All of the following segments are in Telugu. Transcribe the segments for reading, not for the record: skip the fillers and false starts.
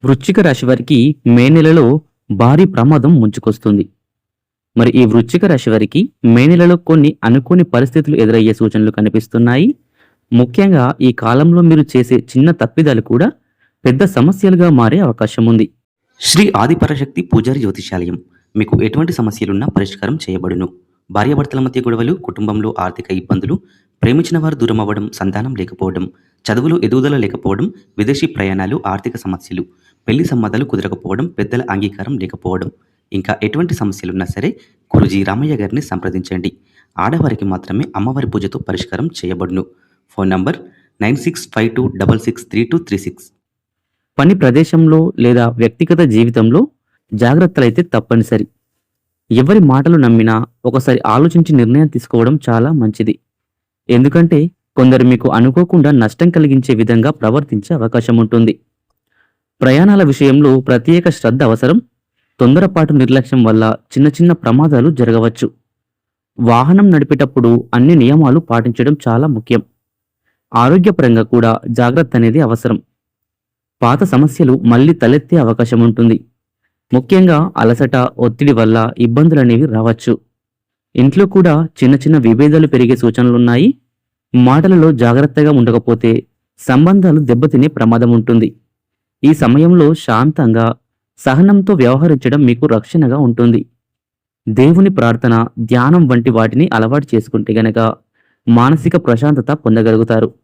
వృశ్చిక రాశి వారికి మే నెలలో భారీ ప్రమాదం ముంచుకొస్తుంది. మరి ఈ వృశ్చిక రాశి వారికి మే నెలలో కొన్ని అనుకోని పరిస్థితులు ఎదురయ్యే సూచనలు కనిపిస్తున్నాయి. ముఖ్యంగా ఈ కాలంలో మీరు చేసే చిన్న తప్పిదాలు కూడా పెద్ద సమస్యలుగా మారే అవకాశం ఉంది. శ్రీ ఆదిపరాశక్తి పూజారి జ్యోతిషాలయం మీకు ఎటువంటి సమస్యలున్నా పరిష్కారం చేయబడును. భార్యాభర్తల మధ్య గొడవలు, కుటుంబంలో ఆర్థిక ఇబ్బందులు, ప్రేమించిన వారు దూరం అవ్వడం, సంతానం లేకపోవడం, చదువులో ఎదుగుదల లేకపోవడం, విదేశీ ప్రయాణాలు, ఆర్థిక సమస్యలు, పెళ్లి సంబంధాలు కుదరకపోవడం, పెద్దల అంగీకారం లేకపోవడం, ఇంకా ఎటువంటి సమస్యలున్నా సరే గురూజీ రామయ్య గారిని సంప్రదించండి. ఆడవారికి మాత్రమే అమ్మవారి పూజతో పరిష్కారం చేయబడును. Phone number 9652663236. పని ప్రదేశంలో లేదా వ్యక్తిగత జీవితంలో జాగ్రత్తలైతే తప్పనిసరి. ఎవరి మాటలు నమ్మినా ఒకసారి ఆలోచించి నిర్ణయం తీసుకోవడం చాలా మంచిది. ఎందుకంటే కొందరు మీకు అనుకోకుండా నష్టం కలిగించే విధంగా ప్రవర్తించే అవకాశం ఉంటుంది. ప్రయాణాల విషయంలో ప్రత్యేక శ్రద్ధ అవసరం. తొందరపాటు నిర్లక్ష్యం వల్ల చిన్న చిన్న ప్రమాదాలు జరగవచ్చు. వాహనం నడిపేటప్పుడు అన్ని నియమాలు పాటించడం చాలా ముఖ్యం. ఆరోగ్యపరంగా కూడా జాగ్రత్త అనేది అవసరం. పాత సమస్యలు మళ్ళీ తలెత్తే అవకాశం ఉంటుంది. ముఖ్యంగా అలసట, ఒత్తిడి వల్ల ఇబ్బందులనేవి రావచ్చు. ఇంట్లో కూడా చిన్న చిన్న విభేదాలు పెరిగే సూచనలున్నాయి. మాటలలో జాగ్రత్తగా ఉండకపోతే సంబంధాలు దెబ్బతినే ప్రమాదం ఉంటుంది. ఈ సమయంలో శాంతంగా, సహనంతో వ్యవహరించడం మీకు రక్షణగా ఉంటుంది. దేవుని ప్రార్థన, ధ్యానం వంటి వాటిని అలవాటు చేసుకుంటే గనక మానసిక ప్రశాంతత పొందగలుగుతారు.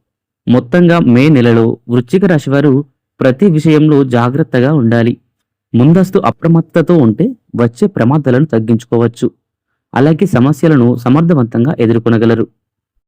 మొత్తంగా మే నెలలో వృశ్చిక రాశివారు ప్రతి విషయంలో జాగ్రత్తగా ఉండాలి. ముందస్తు అప్రమత్తతో ఉంటే వచ్చే ప్రమాదాలను తగ్గించుకోవచ్చు. అలాగే సమస్యలను సమర్థవంతంగా ఎదుర్కొనగలరు.